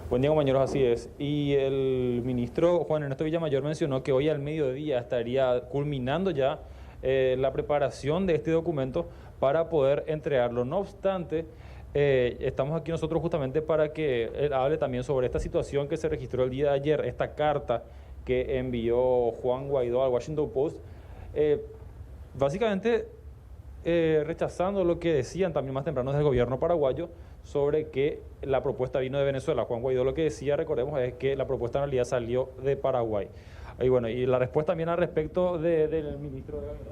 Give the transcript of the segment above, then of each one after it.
Buen día, compañeros, así es. Y el ministro Juan Ernesto Villamayor mencionó que hoy al mediodía estaría culminando ya la preparación de este documento para poder entregarlo. No obstante, estamos aquí nosotros justamente para que él hable también sobre esta situación que se registró el día de ayer, esta carta que envió Juan Guaidó al Washington Post. Eh, Básicamente rechazando lo que decían también más temprano del gobierno paraguayo sobre que la propuesta vino de Venezuela. Juan Guaidó lo que decía, recordemos, es que la propuesta en realidad salió de Paraguay. Y bueno, y la respuesta también al respecto del ministro de Gabinete.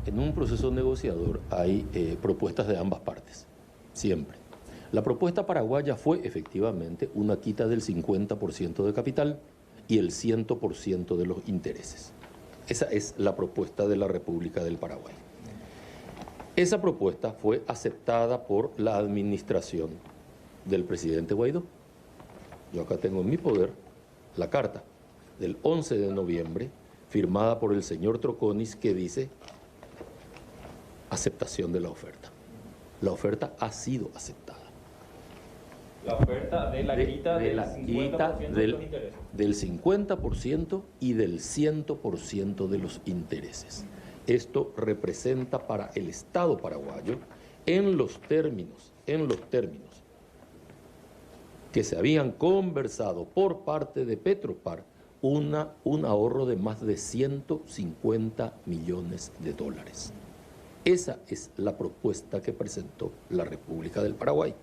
En un proceso negociador hay propuestas de ambas partes, siempre. La propuesta paraguaya fue efectivamente una quita del 50% de capital y el 100% de los intereses. Esa es la propuesta de la República del Paraguay. Esa propuesta fue aceptada por la administración del presidente Guaidó. Yo acá tengo en mi poder la carta del 11 de noviembre firmada por el señor Troconis que dice aceptación de la oferta. La oferta ha sido aceptada. La oferta de la quita del 50% de los intereses. Del 50% y del 100% de los intereses. Esto representa para el Estado paraguayo, en los términos que se habían conversado por parte de Petropar, un ahorro de más de 150 millones de dólares. Esa es la propuesta que presentó la República del Paraguay.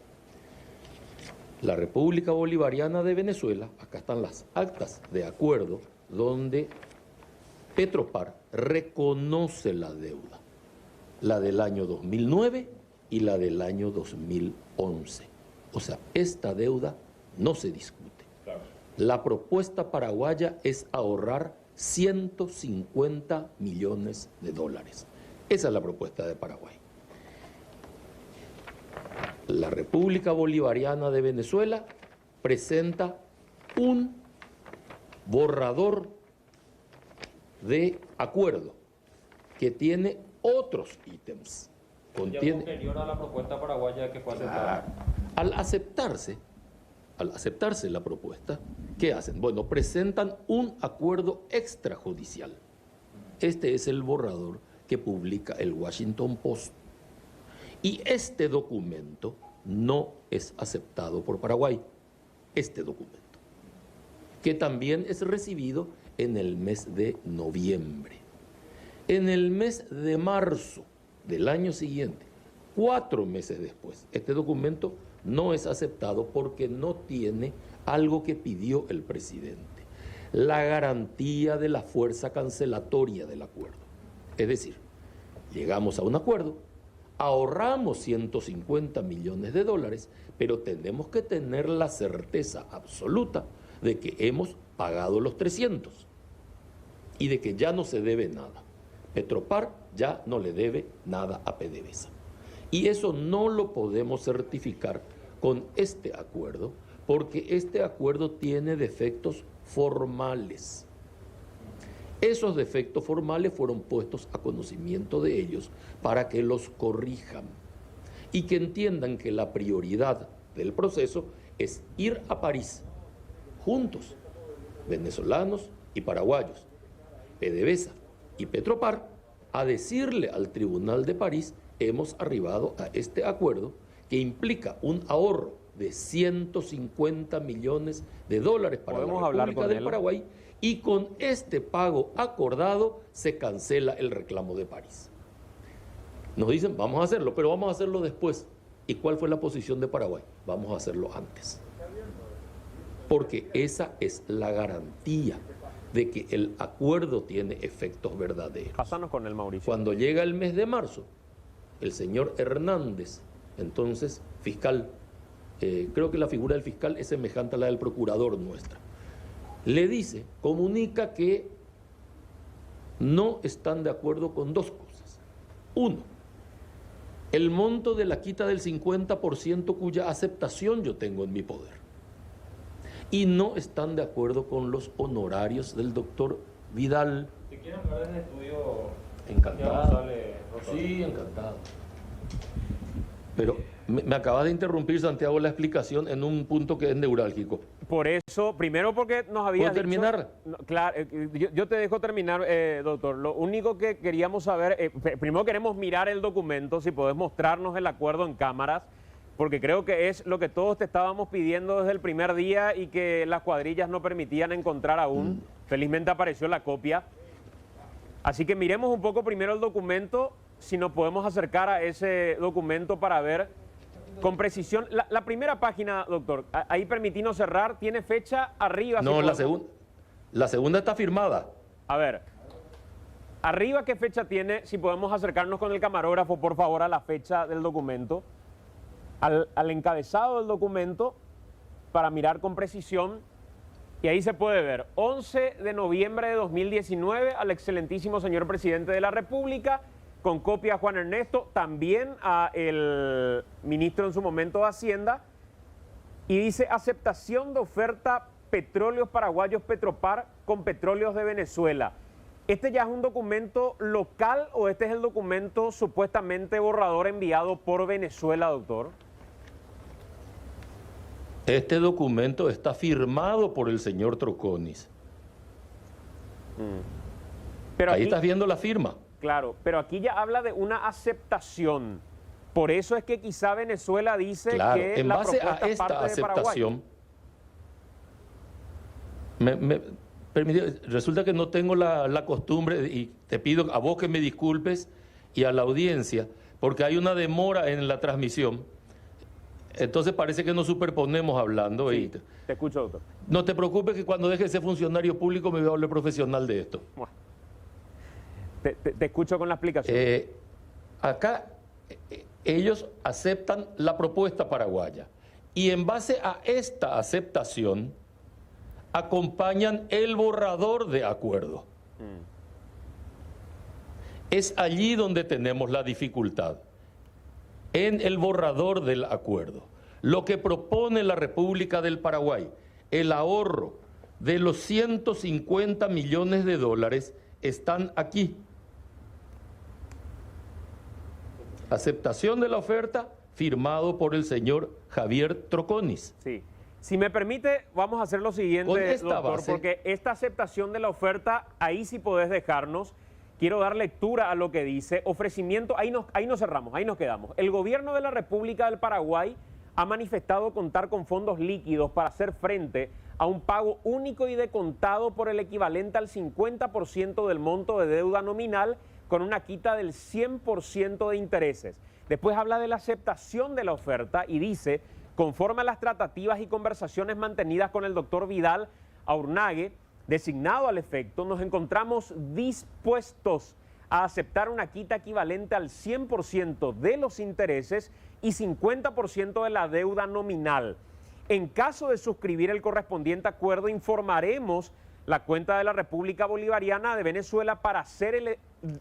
La República Bolivariana de Venezuela, acá están las actas de acuerdo donde Petropar reconoce la deuda, la del año 2009 y la del año 2011. O sea, esta deuda no se discute. Claro. La propuesta paraguaya es ahorrar 150 millones de dólares. Esa es la propuesta de Paraguay. La República Bolivariana de Venezuela presenta un borrador de acuerdo que tiene otros ítems. Contiene posterior a la propuesta paraguaya que fue aceptada. Al aceptarse la propuesta, ¿qué hacen? Bueno, presentan un acuerdo extrajudicial. Este es el borrador que publica el Washington Post. Y este documento no es aceptado por Paraguay. Este documento, que también es recibido en el mes de noviembre. En el mes de marzo del año siguiente, 4 meses después, este documento no es aceptado porque no tiene algo que pidió el presidente: la garantía de la fuerza cancelatoria del acuerdo. Es decir, llegamos a un acuerdo, ahorramos 150 millones de dólares, pero tenemos que tener la certeza absoluta de que hemos pagado los 300 y de que ya no se debe nada. Petropar ya no le debe nada a PDVSA. Y eso no lo podemos certificar con este acuerdo, porque este acuerdo tiene defectos formales. Esos defectos formales fueron puestos a conocimiento de ellos para que los corrijan y que entiendan que la prioridad del proceso es ir a París juntos, venezolanos y paraguayos, PDVSA y Petropar, a decirle al Tribunal de París: hemos arribado a este acuerdo que implica un ahorro de 150 millones de dólares para la República del Paraguay, y con este pago acordado se cancela el reclamo de París. Nos dicen: vamos a hacerlo, pero vamos a hacerlo después. ¿Y cuál fue la posición de Paraguay? Vamos a hacerlo antes. Porque esa es la garantía de que el acuerdo tiene efectos verdaderos. Pásanos con el Mauricio. Cuando llega el mes de marzo, el señor Hernández, entonces fiscal, creo que la figura del fiscal es semejante a la del procurador nuestra, le dice, comunica que no están de acuerdo con dos cosas. Uno, el monto de la quita del 50% cuya aceptación yo tengo en mi poder. Y no están de acuerdo con los honorarios del doctor Vidal. Si quieren hablar del estudio, encantado. González, Sí, encantado. Pero me acaba de interrumpir, Santiago, la explicación en un punto que es neurálgico. Por eso, primero porque nos habías ¿Puedo terminar? No, claro, yo te dejo terminar, doctor. Lo único que queríamos saber, primero queremos mirar el documento, si podés mostrarnos el acuerdo en cámaras, porque creo que es lo que todos te estábamos pidiendo desde el primer día y que las cuadrillas no permitían encontrar aún. Felizmente apareció la copia. Así que miremos un poco primero el documento, si nos podemos acercar a ese documento para ver con precisión. La primera página, doctor, ahí permitimos cerrar, tiene fecha arriba. No, si la segunda está firmada. A ver, arriba qué fecha tiene, si podemos acercarnos con el camarógrafo, por favor, a la fecha del documento, al encabezado del documento, para mirar con precisión. Y ahí se puede ver, 11 de noviembre de 2019, al excelentísimo señor presidente de la República, con copia a Juan Ernesto, también a el ministro en su momento de Hacienda, y dice aceptación de oferta Petróleos Paraguayos Petropar con Petróleos de Venezuela. ¿Este ya es un documento local o este es el documento supuestamente borrador enviado por Venezuela, doctor? Este documento está firmado por el señor Troconis. Pero ahí aquí, estás viendo la firma. Claro, pero aquí ya habla de una aceptación. Por eso es que quizá Venezuela dice claro, que en la base propuesta a esta parte de aceptación, resulta que no tengo la costumbre, y te pido a vos que me disculpes y a la audiencia, porque hay una demora en la transmisión. Entonces parece que nos superponemos hablando. Sí, y te escucho, doctor. no te preocupes que cuando deje de ser funcionario público me voy a hablar profesional de esto. Bueno, te escucho con la explicación. Acá ellos aceptan la propuesta paraguaya y en base a esta aceptación acompañan el borrador de acuerdo. Es allí donde tenemos la dificultad, en el borrador del acuerdo. Lo que propone la República del Paraguay, el ahorro de los 150 millones de dólares, están aquí. Aceptación de la oferta, firmado por el señor Javier Troconis. Sí. Si me permite, vamos a hacer lo siguiente, Con esta doctor, base, porque esta aceptación de la oferta, ahí sí podés dejarnos. Quiero dar lectura a lo que dice. Ofrecimiento, ahí nos cerramos, ahí nos quedamos. El gobierno de la República del Paraguay ha manifestado contar con fondos líquidos para hacer frente a un pago único y de contado por el equivalente al 50% del monto de deuda nominal, con una quita del 100% de intereses. Después habla de la aceptación de la oferta y dice, conforme a las tratativas y conversaciones mantenidas con el doctor Vidal Aurnague, designado al efecto, nos encontramos dispuestos a aceptar una quita equivalente al 100% de los intereses y 50% de la deuda nominal. En caso de suscribir el correspondiente acuerdo, informaremos la cuenta de la República Bolivariana de Venezuela para hacer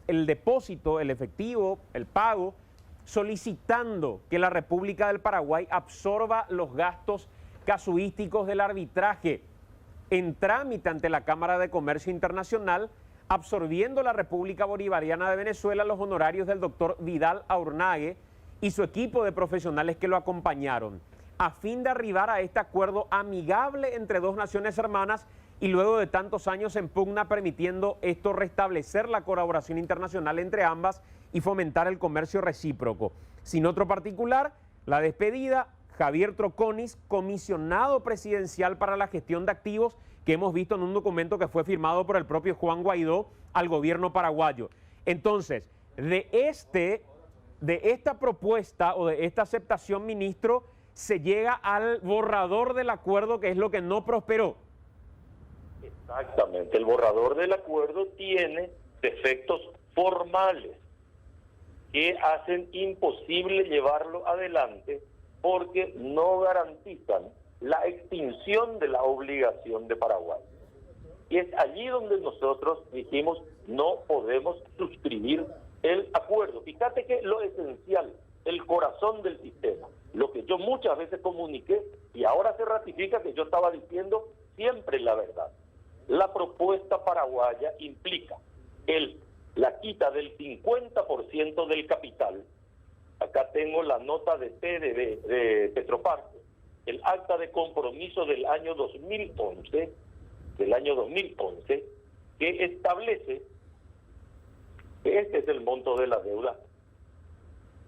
el depósito, el efectivo, el pago, solicitando que la República del Paraguay absorba los gastos casuísticos del arbitraje en trámite ante la Cámara de Comercio Internacional, absorbiendo la República Bolivariana de Venezuela los honorarios del doctor Vidal Aurnague y su equipo de profesionales que lo acompañaron, a fin de arribar a este acuerdo amigable entre dos naciones hermanas y luego de tantos años en pugna, permitiendo esto restablecer la colaboración internacional entre ambas y fomentar el comercio recíproco. Sin otro particular, la despedida, Javier Troconis, comisionado presidencial para la gestión de activos, que hemos visto en un documento que fue firmado por el propio Juan Guaidó al gobierno paraguayo. Entonces, de esta propuesta o de esta aceptación, ministro, se llega al borrador del acuerdo, que es lo que no prosperó. Exactamente, el borrador del acuerdo tiene defectos formales que hacen imposible llevarlo adelante porque no garantizan la extinción de la obligación de Paraguay. Y es allí donde nosotros dijimos no podemos suscribir el acuerdo. Fíjate que lo esencial, el corazón del sistema, lo que yo muchas veces comuniqué y ahora se ratifica que yo estaba diciendo siempre la verdad. La propuesta paraguaya implica la quita del 50% del capital. Acá tengo la nota de PDB, de Petropar, el acta de compromiso del año 2011, que establece que este es el monto de la deuda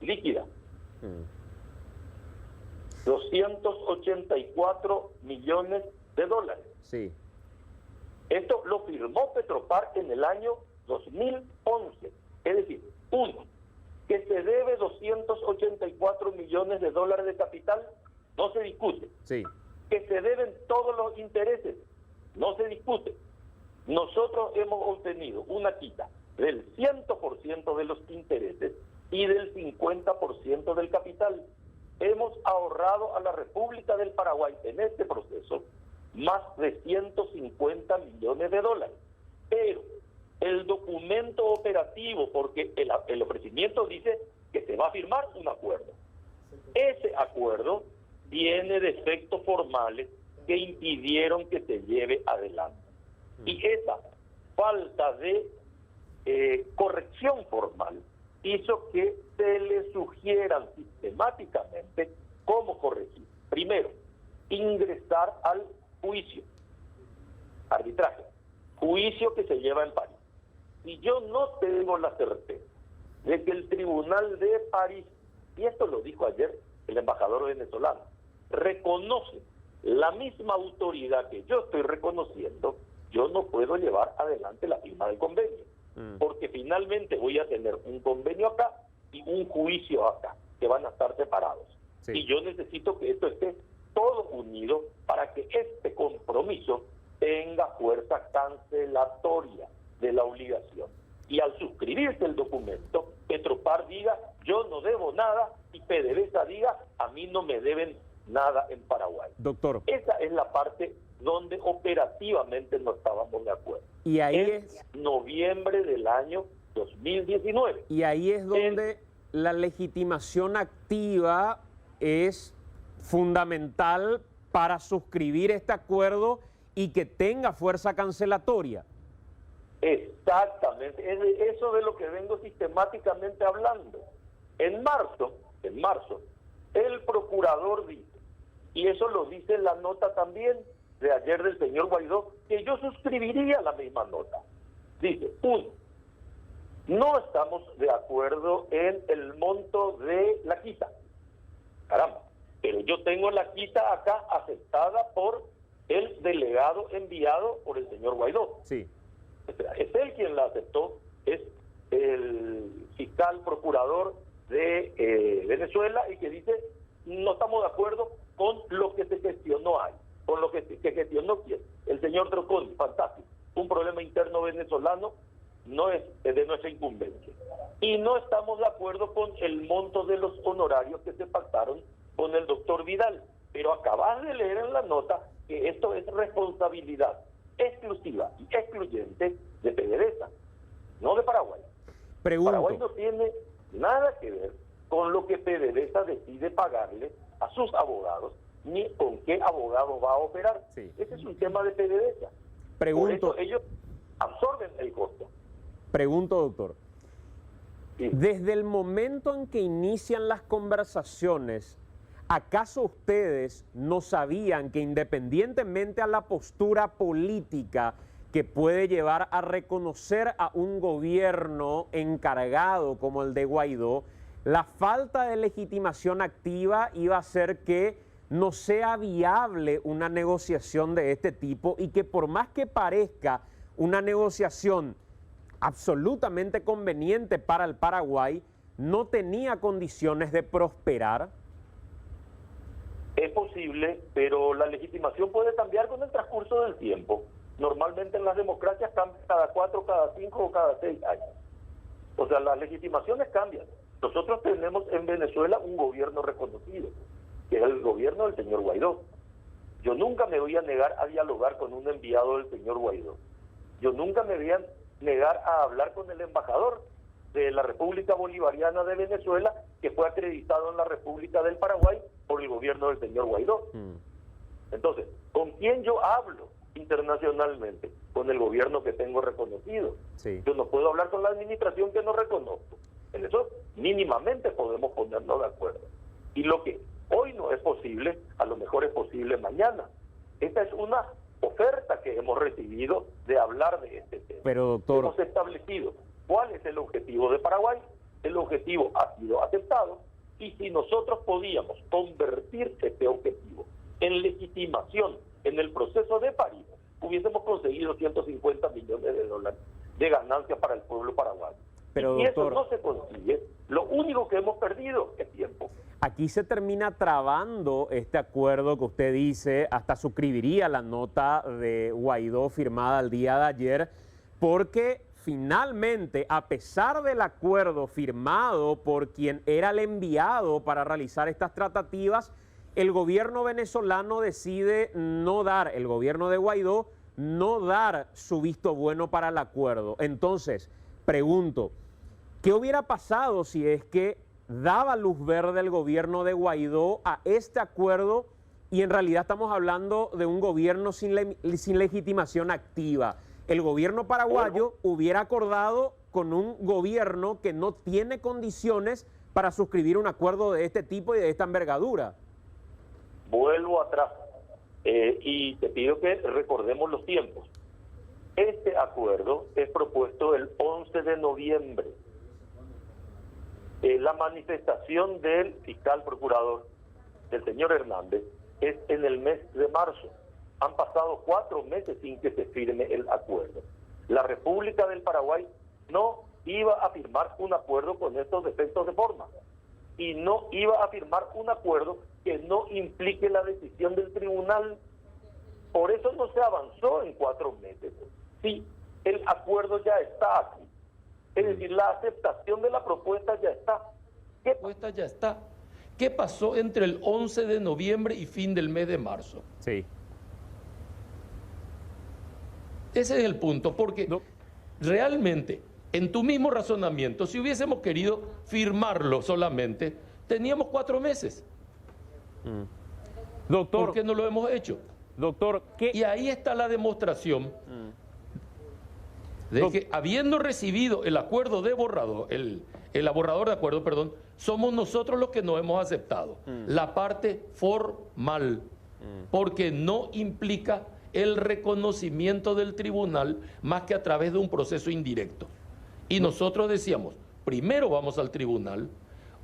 líquida. 284 millones de dólares. Sí. Esto lo firmó Petropar en el año 2011. Es decir, uno, que se debe 284 millones de dólares de capital, no se discute. Sí. Que se deben todos los intereses, no se discute. Nosotros hemos obtenido una quita del 100% de los intereses y del 50% del capital. Hemos ahorrado a la República del Paraguay en este proceso más de 150 millones de dólares. Pero el documento operativo, porque el ofrecimiento dice que se va a firmar un acuerdo. Ese acuerdo tiene defectos formales que impidieron que se lleve adelante. Y esa falta de corrección formal hizo que se le sugieran sistemáticamente cómo corregir. Primero, ingresar al juicio, arbitraje, juicio que se lleva en París. Y yo no tengo la certeza de que el Tribunal de París, y esto lo dijo ayer el embajador venezolano, reconoce la misma autoridad que yo estoy reconociendo, yo no puedo llevar adelante la firma del convenio, porque finalmente voy a tener un convenio acá y un juicio acá, que van a estar separados. Sí. Y yo necesito que esto esté todo unido para que este compromiso tenga fuerza cancelatoria de la obligación. Y al suscribirse el documento, Petropar diga, yo no debo nada, y PDVSA diga, a mí no me deben nada en Paraguay. Doctor. Esa es la parte donde operativamente no estábamos de acuerdo. Y ahí es noviembre del año 2019. Y ahí es donde la legitimación activa es fundamental para suscribir este acuerdo y que tenga fuerza cancelatoria. Exactamente, es de eso de lo que vengo sistemáticamente hablando. En marzo, el procurador dice, y eso lo dice en la nota también de ayer del señor Guaidó, que yo suscribiría la misma nota. Dice, uno, no estamos de acuerdo en el monto de la quita. Caramba, pero yo tengo la quita acá aceptada por el delegado enviado por el señor Guaidó. Sí. Es él quien la aceptó, es el fiscal procurador de Venezuela, y que dice, no estamos de acuerdo con lo que se gestionó ahí, con lo que gestionó quién, el señor Troconi, fantástico, un problema interno venezolano, no es de nuestra incumbencia. Y no estamos de acuerdo con el monto de los honorarios que se pactaron con el doctor Vidal, pero acabas de leer en la nota que esto es responsabilidad exclusiva y excluyente de PDVSA, no de Paraguay. Pregunto. Paraguay no tiene nada que ver con lo que PDVSA decide pagarle a sus abogados, ni con qué abogado va a operar. Sí. Ese es un tema de PDVSA. Pregunto. Por eso ellos absorben el costo. Pregunto, doctor. Sí. Desde el momento en que inician las conversaciones, ¿acaso ustedes no sabían que independientemente a la postura política que puede llevar a reconocer a un gobierno encargado como el de Guaidó, la falta de legitimación activa iba a hacer que no sea viable una negociación de este tipo, y que por más que parezca una negociación absolutamente conveniente para el Paraguay, no tenía condiciones de prosperar? Es posible, pero la legitimación puede cambiar con el transcurso del tiempo. Normalmente en las democracias cambia cada 4, cada 5 o cada 6 años. O sea, las legitimaciones cambian. Nosotros tenemos en Venezuela un gobierno reconocido, que es el gobierno del señor Guaidó. Yo nunca me voy a negar a dialogar con un enviado del señor Guaidó. Yo nunca me voy a negar a hablar con el embajador de la República Bolivariana de Venezuela, que fue acreditado en la República del Paraguay por el gobierno del señor Guaidó. Entonces, ¿con quién yo hablo internacionalmente? Con el gobierno que tengo reconocido. Sí. Yo no puedo hablar con la administración que no reconozco. En eso mínimamente podemos ponernos de acuerdo. Y lo que hoy no es posible, a lo mejor es posible mañana. Esta es una oferta que hemos recibido de hablar de este tema. Pero, doctor, hemos establecido cuál es el objetivo de Paraguay, el objetivo ha sido aceptado, y si nosotros podíamos convertir este objetivo en legitimación en el proceso de París, hubiésemos conseguido 150 millones de dólares de ganancia para el pueblo paraguayo. pero, y si doctor, eso no se consigue, lo único que hemos perdido es tiempo. aquí se termina trabando este acuerdo que usted dice, hasta suscribiría la nota de Guaidó firmada el día de ayer, porque finalmente, a pesar del acuerdo firmado por quien era el enviado para realizar estas tratativas, el gobierno venezolano decide no dar, el gobierno de Guaidó, no dar su visto bueno para el acuerdo. Entonces, pregunto, ¿qué hubiera pasado si es que daba luz verde el gobierno de Guaidó a este acuerdo y en realidad estamos hablando de un gobierno sin legitimación activa? El gobierno paraguayo hubiera acordado con un gobierno que no tiene condiciones para suscribir un acuerdo de este tipo y de esta envergadura. Vuelvo atrás y te pido que recordemos los tiempos. Este acuerdo es propuesto el 11 de noviembre. La manifestación del fiscal procurador, del señor Hernández, es en el mes de marzo. Han pasado 4 meses sin que se firme el acuerdo. La República del Paraguay no iba a firmar un acuerdo con estos defectos de forma y no iba a firmar un acuerdo que no implique la decisión del tribunal. Por eso no se avanzó en 4 meses. Sí, el acuerdo ya está aquí. Es decir, la aceptación de la propuesta ya está. La propuesta ya está. ¿Qué pasó entre el 11 de noviembre y fin del mes de marzo? Sí. Ese es el punto, porque No. realmente, en tu mismo razonamiento, si hubiésemos querido firmarlo solamente, teníamos 4 meses. Doctor, ¿Por qué no lo hemos hecho? doctor, ¿qué? Y ahí está la demostración de que habiendo recibido el acuerdo de borrador, el borrador de acuerdo, perdón, somos nosotros los que no hemos aceptado la parte formal, porque no implica el reconocimiento del tribunal más que a través de un proceso indirecto. Y nosotros decíamos, primero vamos al tribunal,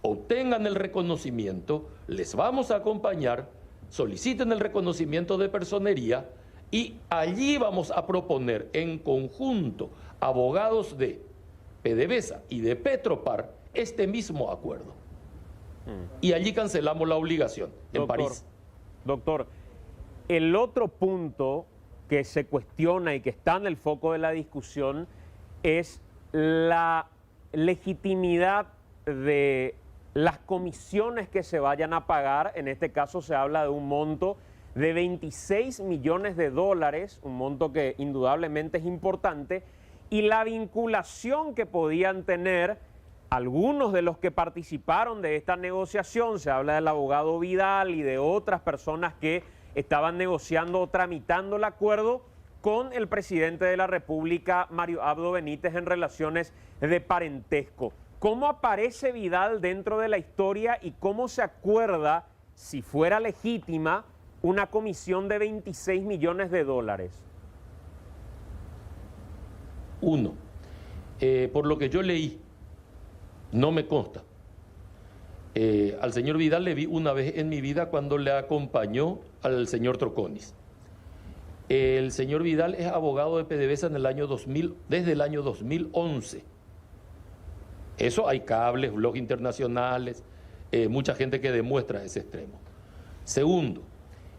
obtengan el reconocimiento, les vamos a acompañar, soliciten el reconocimiento de personería y allí vamos a proponer en conjunto abogados de PDVSA y de Petropar este mismo acuerdo. Y allí cancelamos la obligación en París. Doctor, el otro punto que se cuestiona y que está en el foco de la discusión es la legitimidad de las comisiones que se vayan a pagar. En este caso se habla de un monto de 26 millones de dólares, un monto que indudablemente es importante, y la vinculación que podían tener algunos de los que participaron de esta negociación. Se habla del abogado Vidal y de otras personas que estaban negociando o tramitando el acuerdo con el presidente de la República, Mario Abdo Benítez, en relaciones de parentesco. ¿Cómo aparece Vidal dentro de la historia y cómo se acuerda, si fuera legítima, una comisión de 26 millones de dólares? Uno, por lo que yo leí, no me consta. Al señor Vidal le vi una vez en mi vida cuando le acompañó al señor Troconis. El señor Vidal es abogado de PDVSA en el año 2000, desde el año 2011. Eso hay cables, blogs internacionales, mucha gente que demuestra ese extremo. Segundo,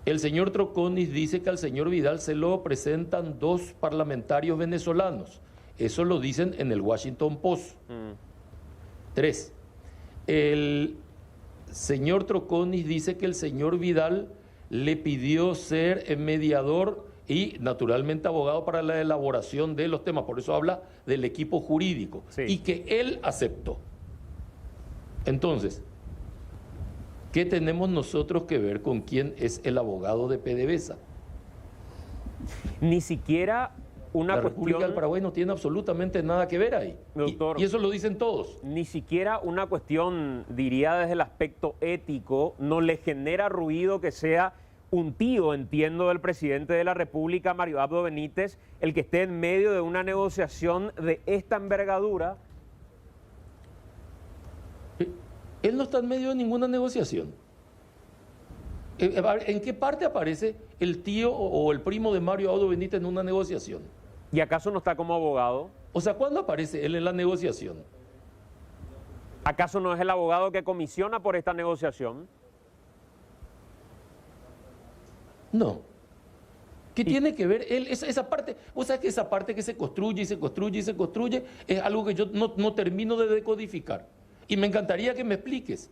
el señor Troconis dice que al señor Vidal se lo presentan 2 parlamentarios venezolanos. Eso lo dicen en el Washington Post. 3. El señor Troconis dice que el señor Vidal le pidió ser mediador y naturalmente abogado para la elaboración de los temas, por eso habla del equipo jurídico, Sí. y que él aceptó. Entonces, ¿qué tenemos nosotros que ver con quién es el abogado de PDVSA? Ni siquiera una La República del cuestión, Paraguay no tiene absolutamente nada que ver ahí. Doctor. Y eso lo dicen todos. ni siquiera una cuestión, diría desde el aspecto ético, no le genera ruido que sea un tío, entiendo, del presidente de la República, Mario Abdo Benítez, el que esté en medio de una negociación de esta envergadura. Él no está en medio de ninguna negociación. ¿En qué parte aparece el tío o el primo de Mario Abdo Benítez en una negociación? ¿Y acaso no está como abogado? O sea, ¿cuándo aparece él en la negociación? ¿Acaso no es el abogado que comisiona por esta negociación? No. ¿Qué tiene que ver él? Esa parte, vos sabés que esa parte que se construye y se construye y se construye es algo que yo no termino de decodificar. Y me encantaría que me expliques,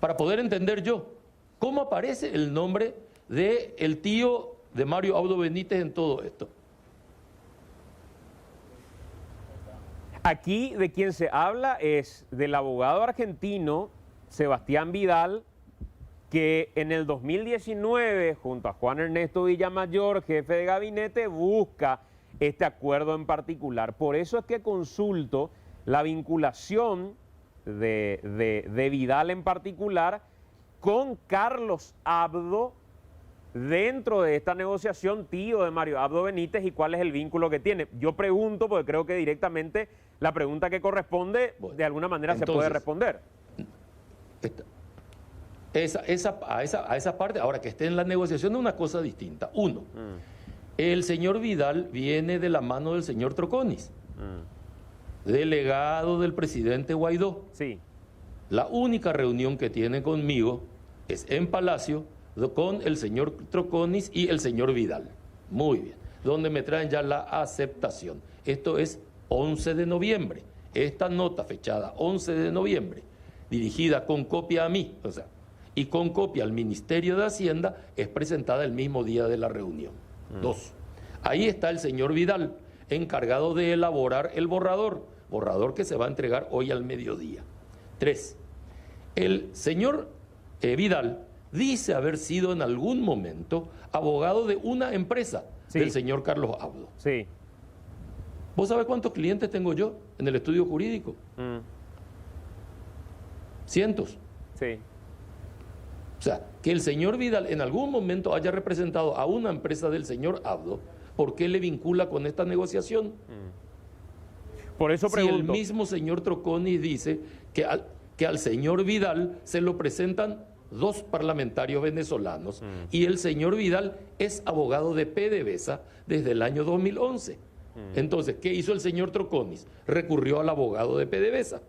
para poder entender yo, cómo aparece el nombre del tío de Mario Abdo Benítez en todo esto. Aquí de quien se habla es del abogado argentino Sebastián Vidal, que en el 2019, junto a Juan Ernesto Villamayor, jefe de gabinete, busca este acuerdo en particular. Por eso es que consulto la vinculación de Vidal en particular con Carlos Abdo dentro de esta negociación, tío de Mario Abdo Benítez, y cuál es el vínculo que tiene. Yo pregunto, porque creo que directamente la pregunta que corresponde, de alguna manera se puede responder. A esa parte, ahora que esté en la negociación, es una cosa distinta. Uno, el señor Vidal viene de la mano del señor Troconis, delegado del presidente Guaidó. Sí. La única reunión que tiene conmigo es en Palacio con el señor Troconis y el señor Vidal. Muy bien. Donde me traen ya la aceptación. Esto es 11 de noviembre. Esta nota fechada 11 de noviembre, dirigida con copia a mí, o sea, y con copia al Ministerio de Hacienda, es presentada el mismo día de la reunión. Dos. Ahí está el señor Vidal, encargado de elaborar el borrador que se va a entregar hoy al mediodía. 3. El señor Vidal dice haber sido en algún momento abogado de una empresa del señor Carlos Abdo. Sí. ¿Vos sabés cuántos clientes tengo yo en el estudio jurídico? Cientos. Sí. O sea, que el señor Vidal en algún momento haya representado a una empresa del señor Abdo, ¿por qué le vincula con esta negociación? Por eso pregunto. Si el mismo señor Troconis dice que al señor Vidal se lo presentan 2 parlamentarios venezolanos y el señor Vidal es abogado de PDVSA desde el año 2011. Entonces, ¿qué hizo el señor Troconis? Recurrió al abogado de PDVSA.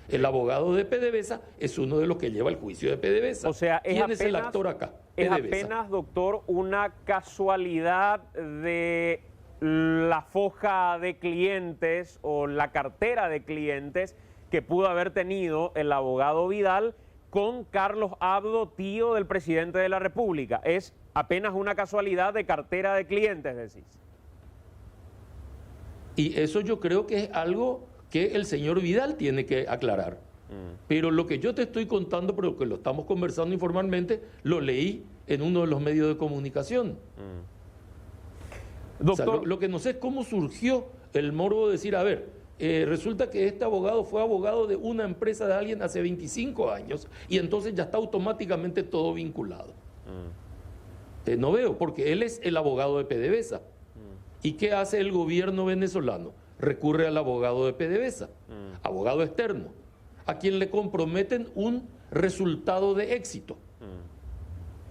El abogado de PDVSA es uno de los que lleva el juicio de PDVSA. O sea, ¿quién es el actor acá? Es PDVSA. apenas, doctor, una casualidad de la foja de clientes o la cartera de clientes que pudo haber tenido el abogado Vidal con Carlos Abdo, tío del presidente de la República. Es apenas una casualidad de cartera de clientes, decís. Y eso yo creo que es algo que el señor Vidal tiene que aclarar. Pero lo que yo te estoy contando, pero que lo estamos conversando informalmente, lo leí en uno de los medios de comunicación. Doctor, O sea, lo que no sé es cómo surgió el morbo de decir, a ver, resulta que este abogado fue abogado de una empresa de alguien hace 25 años y entonces ya está automáticamente todo vinculado. No veo, porque él es el abogado de PDVSA. ¿Y qué hace el gobierno venezolano? Recurre al abogado de PDVSA, abogado externo, a quien le comprometen un resultado de éxito.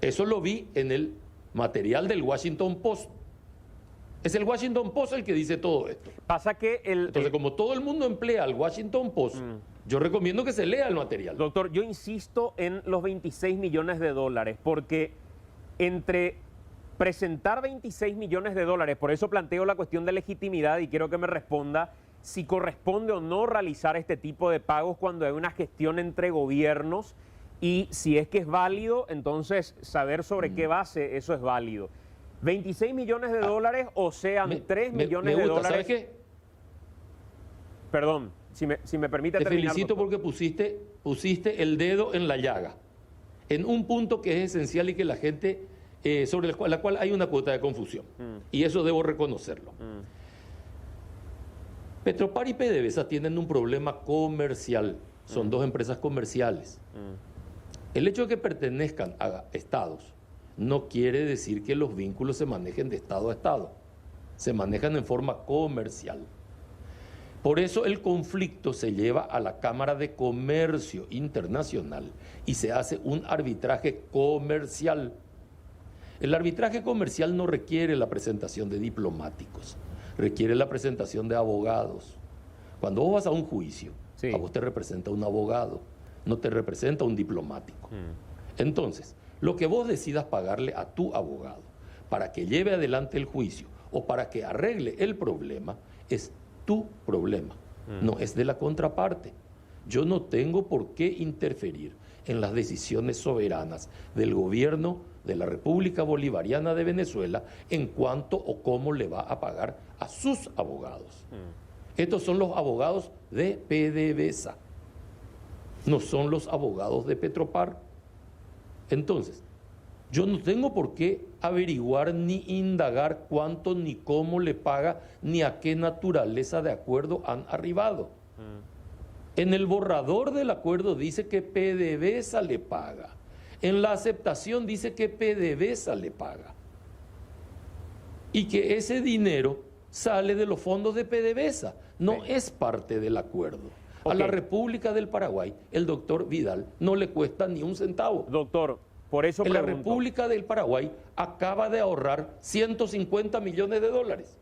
Eso lo vi en el material del Washington Post. Es el Washington Post el que dice todo esto. pasa que Entonces, como todo el mundo emplea el Washington Post, yo recomiendo que se lea el material. Doctor, yo insisto en los 26 millones de dólares, porque entre presentar 26 millones de dólares, por eso planteo la cuestión de legitimidad y quiero que me responda si corresponde o no realizar este tipo de pagos cuando hay una gestión entre gobiernos y si es que es válido, entonces saber sobre qué base eso es válido. 26 millones de dólares o sean 3 millones de dólares. ¿Sabes qué? Perdón, si me permite Te terminar, felicito doctor. porque pusiste el dedo en la llaga, en un punto que es esencial y que la gente sobre la cual hay una cuota de confusión. Y eso debo reconocerlo. Petropar y PDVSA tienen un problema comercial. Son dos empresas comerciales. El hecho de que pertenezcan a estados no quiere decir que los vínculos se manejen de estado a estado. Se manejan en forma comercial. Por eso el conflicto se lleva a la Cámara de Comercio Internacional y se hace un arbitraje comercial. El arbitraje comercial no requiere la presentación de diplomáticos, requiere la presentación de abogados. Cuando vos vas a un juicio, Sí. a vos te representa un abogado, no te representa un diplomático. Entonces, lo que vos decidas pagarle a tu abogado para que lleve adelante el juicio o para que arregle el problema es tu problema, no es de la contraparte. Yo no tengo por qué interferir en las decisiones soberanas del gobierno de la República Bolivariana de Venezuela en cuanto o cómo le va a pagar a sus abogados. Estos son los abogados de PDVSA, no son los abogados de Petropar. Entonces, yo no tengo por qué averiguar ni indagar cuánto ni cómo le paga ni a qué naturaleza de acuerdo han arribado. En el borrador del acuerdo dice que PDVSA le paga. En la aceptación dice que PDVSA le paga. Y que ese dinero sale de los fondos de PDVSA, no es parte del acuerdo. A la República del Paraguay, el doctor Vidal no le cuesta ni un centavo. Doctor, por eso En la pregunto. República del Paraguay acaba de ahorrar 150 millones de dólares,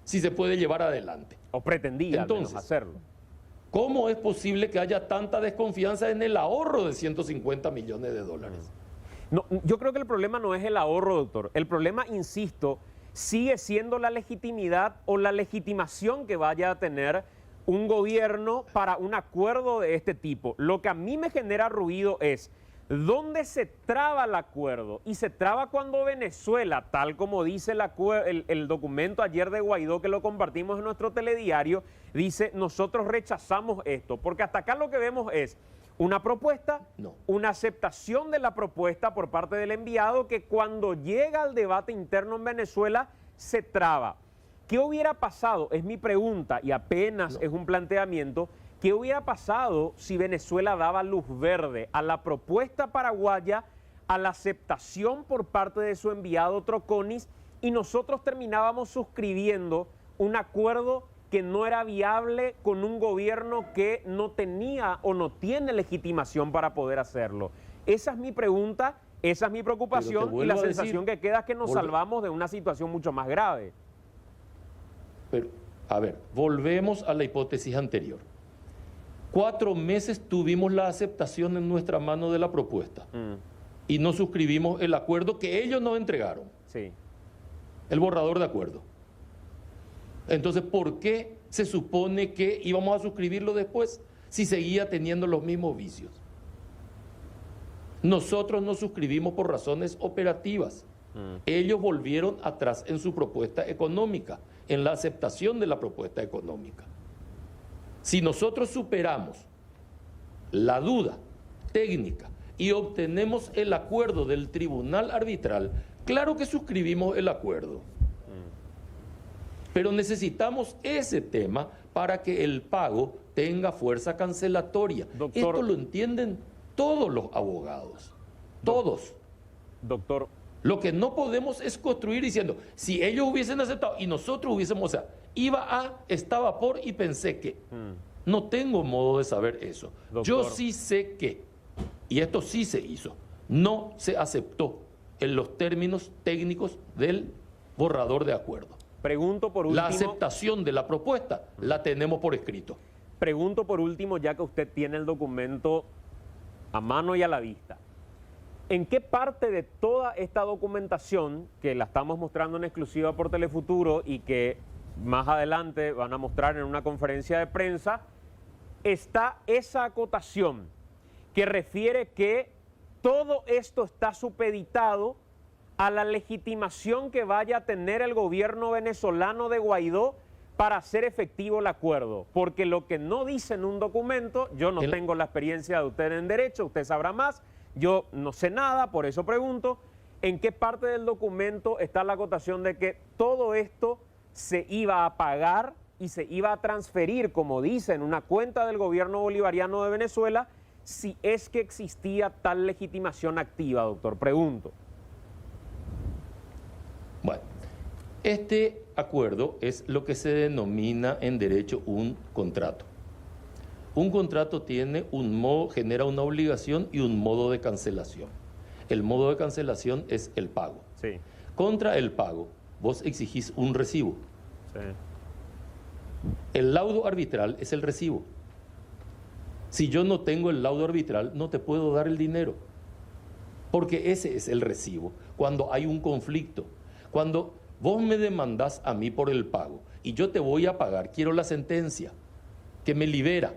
si se puede llevar adelante. O pretendía al menos Entonces, hacerlo. ¿Cómo es posible que haya tanta desconfianza en el ahorro de 150 millones de dólares? No, yo creo que el problema no es el ahorro, doctor. El problema, insisto, sigue siendo la legitimidad o la legitimación que vaya a tener un gobierno para un acuerdo de este tipo. Lo que a mí me genera ruido es dónde se traba el acuerdo. Y se traba cuando Venezuela, tal como dice el documento ayer de Guaidó, que lo compartimos en nuestro telediario, dice: nosotros rechazamos esto. Porque hasta acá lo que vemos es una propuesta, una aceptación de la propuesta por parte del enviado, que cuando llega al debate interno en Venezuela se traba. ¿Qué hubiera pasado? Es mi pregunta y apenas es un planteamiento. ¿Qué hubiera pasado si Venezuela daba luz verde a la propuesta paraguaya, a la aceptación por parte de su enviado Troconis, y nosotros terminábamos suscribiendo un acuerdo que no era viable con un gobierno que no tenía o no tiene legitimación para poder hacerlo? Esa es mi pregunta, esa es mi preocupación, y la sensación que queda es que nos salvamos de una situación mucho más grave. Pero, a ver, volvemos a la hipótesis anterior. 4 meses tuvimos la aceptación en nuestra mano de la propuesta y no suscribimos el acuerdo que ellos nos entregaron. Sí. El borrador de acuerdo. Entonces, ¿por qué se supone que íbamos a suscribirlo después si seguía teniendo los mismos vicios? Nosotros no suscribimos por razones operativas. Ellos volvieron atrás en su propuesta económica, en la aceptación de la propuesta económica. Si nosotros superamos la duda técnica y obtenemos el acuerdo del tribunal arbitral, claro que suscribimos el acuerdo. Pero necesitamos ese tema para que el pago tenga fuerza cancelatoria. Doctor, esto lo entienden todos los abogados, todos. Doctor, lo que no podemos es construir diciendo, si ellos hubiesen aceptado y nosotros hubiésemos, o sea, iba a, estaba por y pensé que. No tengo modo de saber eso. Doctor. Yo sí sé que, y esto sí se hizo, no se aceptó en los términos técnicos del borrador de acuerdo. Pregunto por último. La aceptación de la propuesta la tenemos por escrito. Pregunto por último, ya que usted tiene el documento a mano y a la vista. ¿En qué parte de toda esta documentación, que la estamos mostrando en exclusiva por Telefuturo y que más adelante van a mostrar en una conferencia de prensa, está esa acotación que refiere que todo esto está supeditado a la legitimación que vaya a tener el gobierno venezolano de Guaidó para hacer efectivo el acuerdo? Porque lo que no dice en un documento, yo no tengo la experiencia de usted en derecho, usted sabrá más, yo no sé nada, por eso pregunto, ¿En qué parte del documento está la acotación de que todo esto se iba a pagar y se iba a transferir, como dice, en una cuenta del gobierno bolivariano de Venezuela, si es que existía tal legitimación activa, doctor? Pregunto. Bueno, este acuerdo es lo que se denomina en derecho un contrato. Un contrato tiene un modo, genera una obligación y un modo de cancelación. El modo de cancelación es el pago. Sí. Contra el pago, vos exigís un recibo. Sí. El laudo arbitral es el recibo. Si yo no tengo el laudo arbitral, no te puedo dar el dinero. Porque ese es el recibo. Cuando hay un conflicto, cuando vos me demandás a mí por el pago y yo te voy a pagar, quiero la sentencia que me libera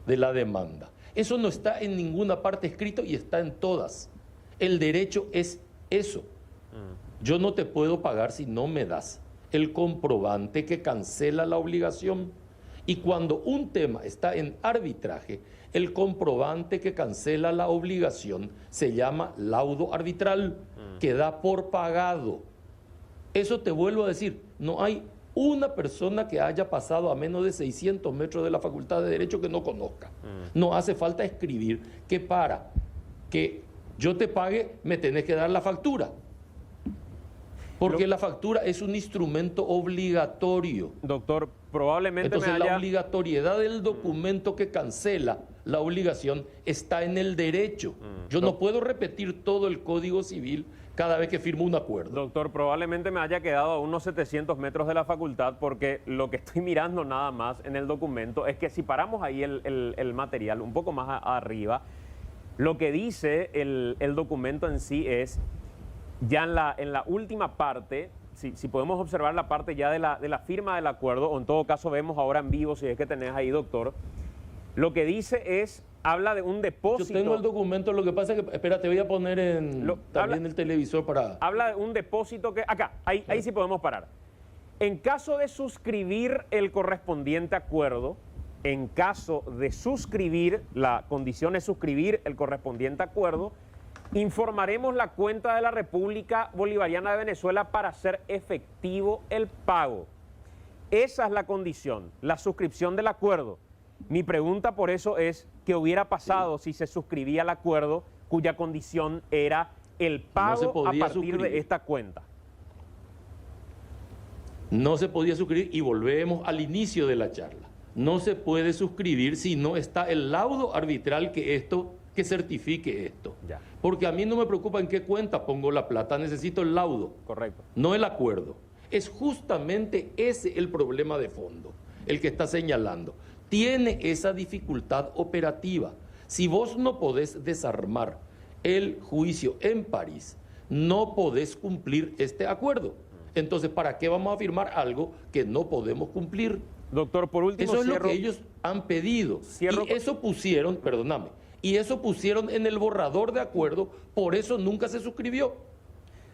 de la demanda. Eso no está en ninguna parte escrito y está en todas. El derecho es eso. Yo no te puedo pagar si no me das el comprobante que cancela la obligación. Y cuando un tema está en arbitraje, el comprobante que cancela la obligación se llama laudo arbitral, que da por pagado. Eso te vuelvo a decir, no hay una persona que haya pasado a menos de 600 metros de la Facultad de Derecho que no conozca. No hace falta escribir que para que yo te pague me tenés que dar la factura. Porque la factura es un instrumento obligatorio. Doctor, probablemente entonces la obligatoriedad del documento que cancela la obligación está en el derecho. Yo no puedo repetir todo el Código Civil cada vez que firmo un acuerdo. Doctor, probablemente me haya quedado a unos 700 metros de la facultad, porque lo que estoy mirando nada más en el documento es que si paramos ahí el material un poco más arriba, lo que dice el documento en sí es, ya en la última parte, si podemos observar la parte ya de la firma del acuerdo, o en todo caso vemos ahora en vivo, si es que tenés ahí, doctor, lo que dice es, habla de un depósito. Yo tengo el documento, lo que pasa es que, espera, te voy a poner también el televisor para... Habla de un depósito que, acá, ahí sí podemos parar. En caso de suscribir el correspondiente acuerdo, en caso de suscribir, la condición es suscribir el correspondiente acuerdo, informaremos la cuenta de la República Bolivariana de Venezuela para hacer efectivo el pago. Esa es la condición, la suscripción del acuerdo. Mi pregunta por eso es, ¿qué hubiera pasado si se suscribía el acuerdo cuya condición era el pago a partir de esta cuenta? No se podía suscribir y volvemos al inicio de la charla. No se puede suscribir si no está el laudo arbitral que certifique esto. Ya. Porque a mí no me preocupa en qué cuenta pongo la plata, necesito el laudo. Correcto. No el acuerdo. Es justamente ese el problema de fondo, el que está señalando. Tiene esa dificultad operativa. Si vos no podés desarmar el juicio en París, no podés cumplir este acuerdo. Entonces, ¿para qué vamos a firmar algo que no podemos cumplir? Doctor, por último, eso es lo que ellos han pedido. Y eso pusieron, perdóname, y eso pusieron en el borrador de acuerdo, por eso nunca se suscribió.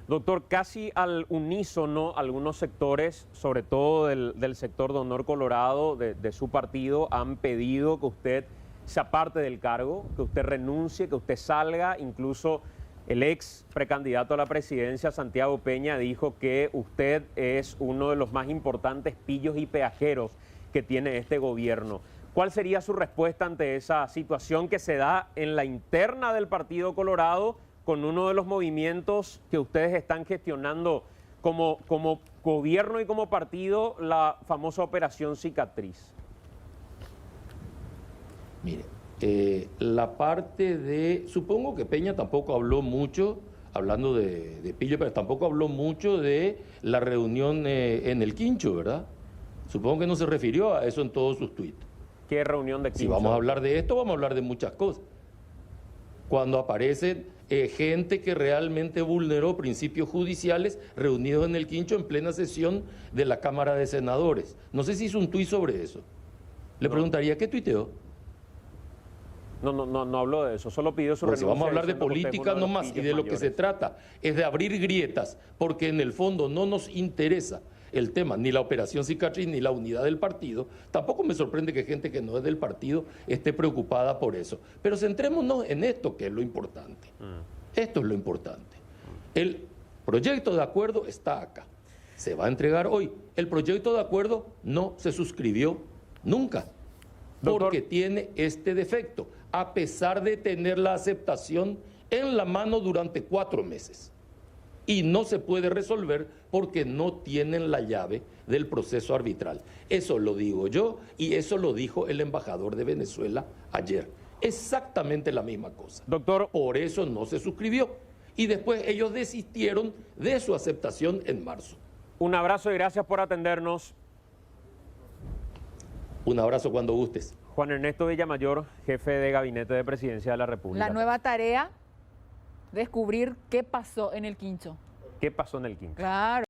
Doctor, casi al unísono, algunos sectores, sobre todo del sector de Honor Colorado, de su partido, han pedido que usted se aparte del cargo, que usted renuncie, que usted salga. Incluso el ex precandidato a la presidencia, Santiago Peña, dijo que usted es uno de los más importantes pillos y peajeros que tiene este gobierno. ¿Cuál sería su respuesta ante esa situación que se da en la interna del Partido Colorado con uno de los movimientos que ustedes están gestionando como gobierno y como partido, la famosa Operación Cicatriz? Mire, la parte de... Supongo que Peña tampoco habló mucho, hablando de pillo, pero tampoco habló mucho de la reunión en el Quincho, ¿verdad? Supongo que no se refirió a eso en todos sus tweets. ¿Qué reunión de Quincho? Si vamos a hablar de esto, vamos a hablar de muchas cosas. Cuando aparecen gente que realmente vulneró principios judiciales reunidos en el Quincho en plena sesión de la Cámara de Senadores. No sé si hizo un tuit sobre eso. Le preguntaría, ¿qué tuiteó? No habló de eso, solo pidió su renuncia. Si vamos a hablar de política nomás y de lo que se trata es de abrir grietas, porque en el fondo no nos interesa el tema, ni la Operación Cicatriz, ni la unidad del partido. Tampoco me sorprende que gente que no es del partido esté preocupada por eso. Pero centrémonos en esto, que es lo importante. Esto es lo importante. El proyecto de acuerdo está acá. Se va a entregar hoy. El proyecto de acuerdo no se suscribió nunca, porque tiene este defecto, a pesar de tener la aceptación en la mano durante 4 meses. Y no se puede resolver porque no tienen la llave del proceso arbitral. Eso lo digo yo y eso lo dijo el embajador de Venezuela ayer. Exactamente la misma cosa. Doctor, por eso no se suscribió. Y después ellos desistieron de su aceptación en marzo. Un abrazo y gracias por atendernos. Un abrazo cuando gustes. Juan Ernesto Villamayor, jefe de Gabinete de Presidencia de la República. La nueva tarea, descubrir qué pasó en el Quincho. ¿Qué pasó en el Quincho? Claro.